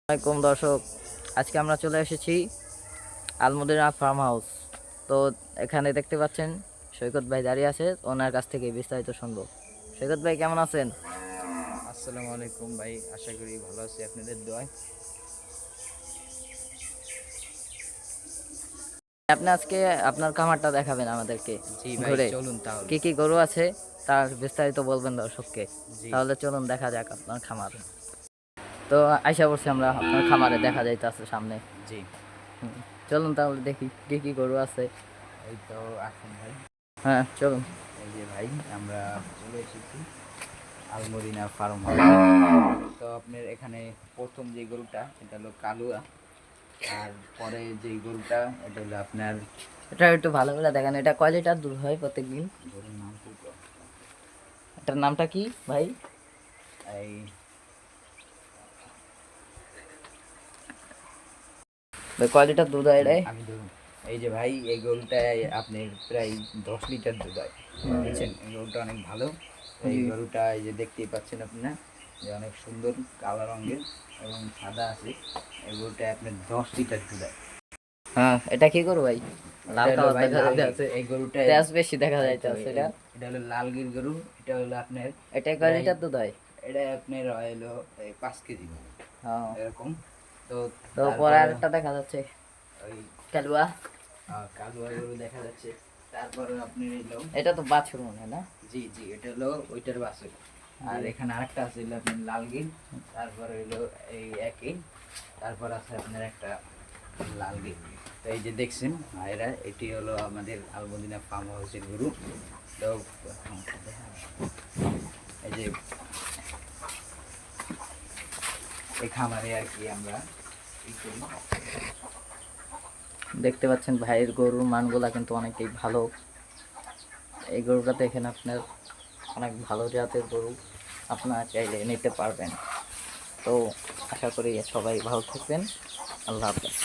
আসসালামাইকুম দর্শক, আজকে আমরা চলে এসেছি আলমদিনা ফার্ম হাউস। তো এখানে দেখতে পাচ্ছেন সৈকত ভাই দাঁড়িয়ে আছে, ওনার কাছ থেকে বিস্তারিত শুনবো। সৈকত ভাই কেমন আছেন? আসসালামু আলাইকুম ভাই, আশা করি ভালো আছি আপনাদের দোয়ায়। আপনি আজকে আপনার খামারটা দেখাবেন আমাদেরকে জি ভাই, ঘুরে, চলুন তাহলে। কি কি গরু আছে তার বিস্তারিত বলবেন দর্শককে। জি তাহলে চলুন দেখা যাক আপনার খামার। তো আশা করছি আমরা আপনার খামারে দেখা যাইতেছে সামনে। জি। হুম, চলুন তাহলে দেখি কি কি গরু আছে। এই তো আসুন ভাই। হ্যাঁ চলুন। এই যে ভাই, আমরা চলে এসেছি আলমদিনা ফার্ম হাউস। তো আপনার এখানে প্রথম যে গরুটা এটা হলো কালুয়া, আর পরে যে গরুটা এটা হলো আপনার এটা একটু ভালো করে দেখেন, এটা কয় লিটার দুধ হয় প্রত্যেকদিন? গরুর নাম কি তো? এটার নামটা কি ভাই? এই ভাই কয় লিটার দুধ হয় রে? আমি ধরুন, এই যে ভাই, এই গরুটায় আপনার প্রায় 10 লিটার দুধ হয়, বুঝছেন? এই গরুটা অনেক ভালো। এই জি। গরুটা এই যে দেখতেই পাচ্ছেন আপনারা, যে অনেক সুন্দর কালো রঙের এবং সাদা আছে। এই গরুটা আপনার 10 লিটার দুধ হয়। হ্যাঁ, এটা কি করবো ভাই? লাল এটা হলো কালার ভাই দেখা লাল, যাইতেছে, এই গরুটা তেজ বেশি দেখা যাইতেছে এটা। এটা হলো লালগির গরু। এটা হলো আপনার এটা কয় প্রায়, লিটার দুধ হয়? এটা আপনার হলো এই 5 কেজি হ্যাঁ। এরকম। তো তো পরে তারপরে আরেকটা দেখা যাচ্ছে ওই কালুয়া। কালুয়া গরু দেখা যাচ্ছে। তারপরে আপনি এলো, এটা তো বাছুর মনে হয় না? জি জি, এটা হলো ওইটার বাছুর। আর জি। এখানে আরেকটা আছে হলো আপনার লালগির। তারপরে হলো এই একই। তারপর আছে আপনার একটা লালগির। তো এই যে দেখছেন ভাইরা, এটি হলো আমাদের আলমদিনা ফার্ম হাউসের গরু। তো এই যে এই খামারে আর কি আমরা ই করি। দেখতে পাচ্ছেন ভাইয়ের গরুর মানগুলা কিন্তু অনেকই ভালো। এই গরুটা দেখেন, আপনার অনেক ভালো জাতের গরু, আপনারা চাইলে নিতে পারবেন। তো আশা করি সবাই ভালো থাকবেন। আল্লাহ হাফেজ।